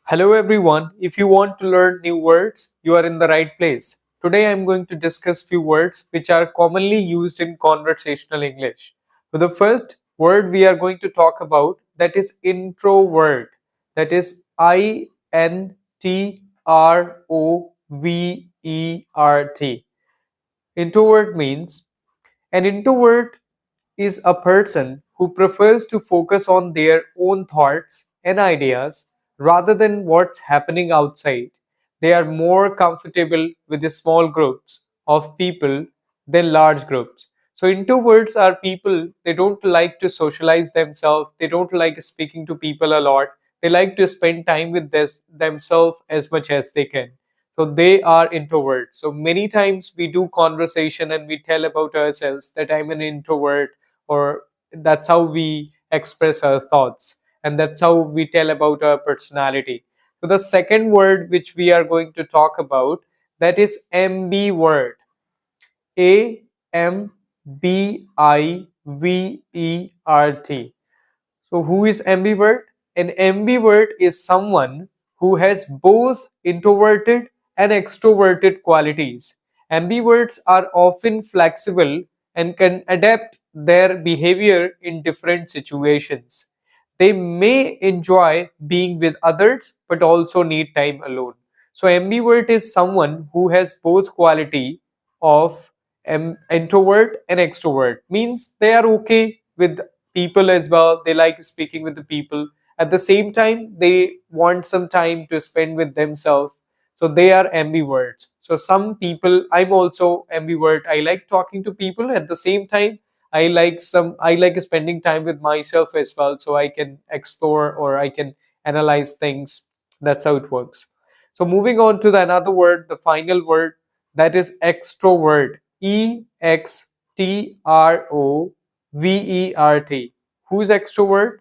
Hello everyone. If you want to learn new words, you are in the right place. Today I am going to discuss few words which are commonly used in conversational English. So the first word we are going to talk about, that is introvert. That is INTROVERT. Introvert means an introvert is a person who prefers to focus on their own thoughts and ideas rather than what's happening outside. They are more comfortable with the small groups of people than large groups. So, introverts are people, they don't like to socialize themselves, they don't like speaking to people a lot, they like to spend time with themselves as much as they can. So they are introverts. So many times we do conversation and we tell about ourselves that I'm an introvert, or that's how we express our thoughts, and that's how we tell about our personality. So the second word which we are going to talk about, that is ambivert. AMBIVERT. So, who is ambivert? An ambivert is someone who has both introverted and extroverted qualities. Ambiverts are often flexible and can adapt their behavior in different situations. They may enjoy being with others but also need time alone. So, ambivert is someone who has both quality of introvert and extrovert, means they are okay with people as well, they like speaking with the people, at the same time they want some time to spend with themselves, so they are ambiverts. So some people, I'm also ambivert, I like talking to people, at the same time I like spending time with myself as well, so I can explore or I can analyze things. That's how it works. So moving on to the another word, the final word, that is extrovert. EXTROVERT. Who's extrovert?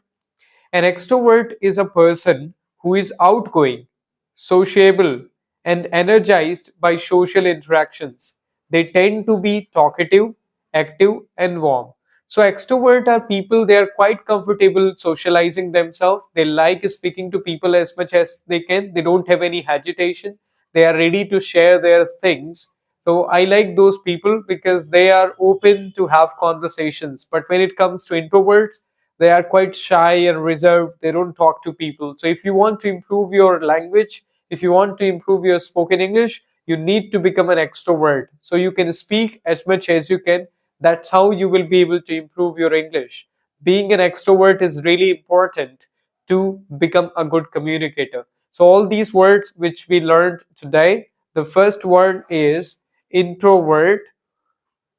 An extrovert is a person who is outgoing, sociable, and energized by social interactions. They tend to be talkative, active, and warm. So, extrovert are people, they are quite comfortable socializing themselves. They like speaking to people as much as they can. They don't have any agitation. They are ready to share their things. So, I like those people because they are open to have conversations. But when it comes to introverts, they are quite shy and reserved, they don't talk to people. So if you want to improve your language, if you want to improve your spoken English, you need to become an extrovert so you can speak as much as you can. That's how you will be able to improve your English. Being an extrovert is really important to become a good communicator. So all these words which we learned today, the first word is introvert.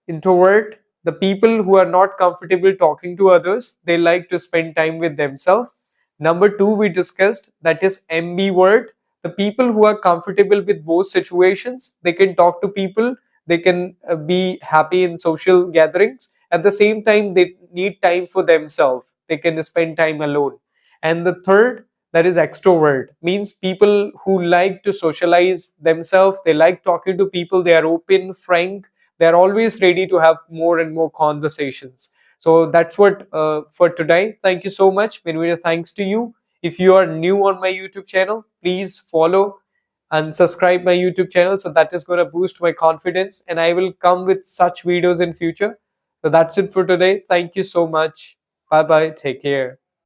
Introvert, the people who are not comfortable talking to others, they like to spend time with themselves. Number two, we discussed, that is ambivert, the people who are comfortable with both situations. They can talk to people, they can be happy in social gatherings. At the same time, they need time for themselves, they can spend time alone. And the third, that is extrovert, means people who like to socialize themselves, they like talking to people, they are open, frank, they're always ready to have more and more conversations. So that's what for today. Thank you so much. Many thanks to you. If you are new on my YouTube channel, please follow and subscribe my YouTube channel. So that is going to boost my confidence, and I will come with such videos in future. So that's it for today. Thank you so much. Bye bye. Take care.